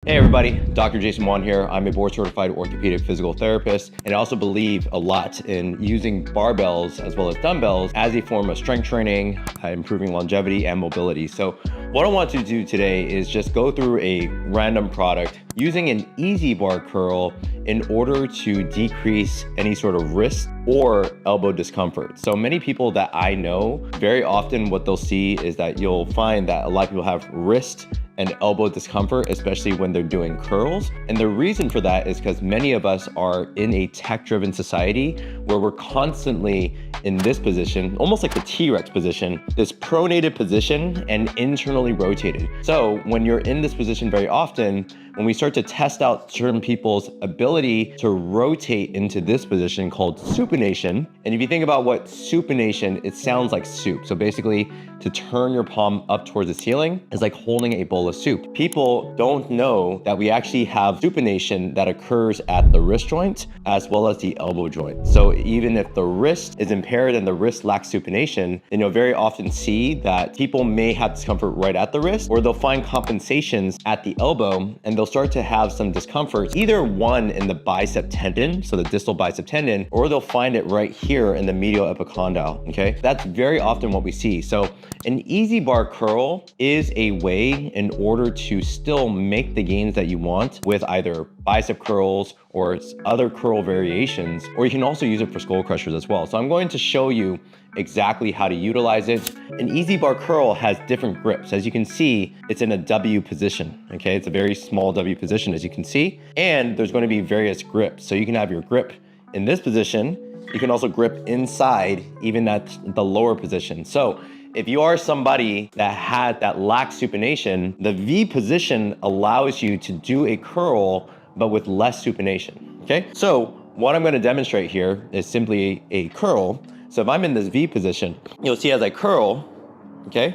Hey everybody, Dr. Jason Wan here. I'm a board certified orthopedic physical therapist, and I also believe a lot in using barbells as well as dumbbells as a form of strength training, improving longevity and mobility. So what I want to do today is just go through a random product using an easy bar curl in order to decrease any sort of wrist or elbow discomfort. So many people that I know, very often what they'll see is that you'll find that a lot of people have wrist and elbow discomfort, especially when they're doing curls. And the reason for that is because many of us are in a tech-driven society where we're constantly in this position, almost like the T-Rex position, this pronated position and internally rotated. So when you're in this position very often, when we start to test out certain people's ability to rotate into this position called supination, and if you think about what supination, it sounds like soup. So basically, to turn your palm up towards the ceiling is like holding a bowl of soup. People don't know that we actually have supination that occurs at the wrist joint as well as the elbow joint. So even if the wrist is impaired and the wrist lacks supination, then you'll very often see that people may have discomfort right at the wrist, or they'll find compensations at the elbow and they'll start to have some discomfort, either one in the bicep tendon, so the distal bicep tendon, or they'll find it right here in the medial epicondyle, okay? That's very often what we see. So an easy bar curl is a way in order to still make the gains that you want with either bicep curls or other curl variations, or you can also use it for skull crushers as well. So I'm going to show you exactly how to utilize it. An easy bar curl has different grips. As you can see, it's in a W position, okay? It's a very small W position, as you can see, and there's going to be various grips. So you can have your grip in this position. You can also grip inside, even at the lower position. So if you are somebody that lacks supination, the V position allows you to do a curl, but with less supination, okay? So what I'm gonna demonstrate here is simply a curl. So if I'm in this V position, you'll see as I curl, okay,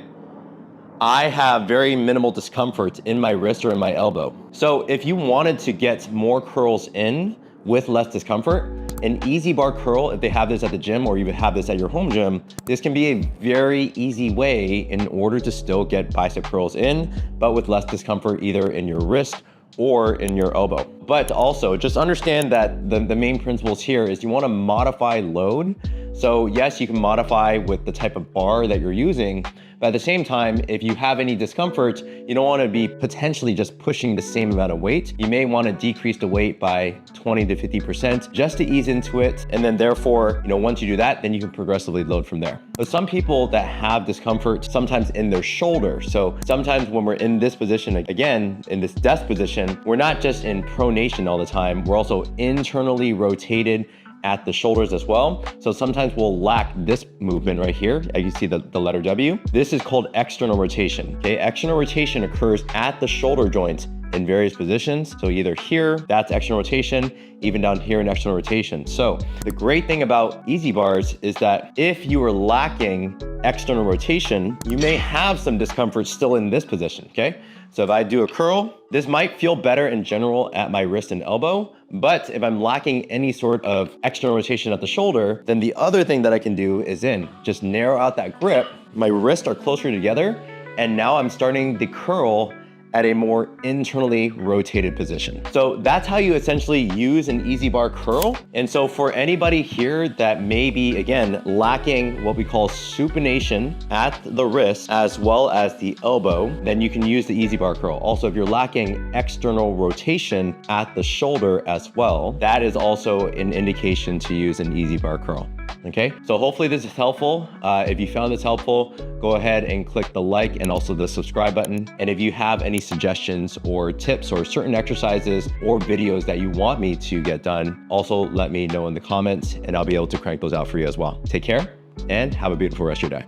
I have very minimal discomfort in my wrist or in my elbow. So if you wanted to get more curls in with less discomfort, an easy bar curl, if they have this at the gym or you have this at your home gym, this can be a very easy way in order to still get bicep curls in, but with less discomfort either in your wrist or in your elbow. But also just understand that the main principles here is you wanna modify load. So yes, you can modify with the type of bar that you're using, but at the same time, if you have any discomfort, you don't wanna be potentially just pushing the same amount of weight. You may wanna decrease the weight by 20 to 50% just to ease into it. And then therefore, once you do that, then you can progressively load from there. But some people that have discomfort sometimes in their shoulder. So sometimes when we're in this position, again, in this desk position, we're not just in pronation all the time, we're also internally rotated at the shoulders as well. So sometimes we'll lack this movement right here. You see the letter W. This is called external rotation, okay? External rotation occurs at the shoulder joint in various positions. So either here, that's external rotation, even down here in external rotation. So the great thing about easy bars is that if you are lacking external rotation, you may have some discomfort still in this position, okay? So if I do a curl, this might feel better in general at my wrist and elbow, but if I'm lacking any sort of external rotation at the shoulder, then the other thing that I can do is just narrow out that grip. My wrists are closer together, and now I'm starting the curl at a more internally rotated position. So that's how you essentially use an easy bar curl. And so for anybody here that may be, again, lacking what we call supination at the wrist as well as the elbow, then you can use the easy bar curl. Also, if you're lacking external rotation at the shoulder as well, that is also an indication to use an easy bar curl. Okay, so hopefully this is helpful. If you found this helpful, go ahead and click the like and also the subscribe button. And if you have any suggestions or tips or certain exercises or videos that you want me to get done, also let me know in the comments and I'll be able to crank those out for you as well. Take care and have a beautiful rest of your day.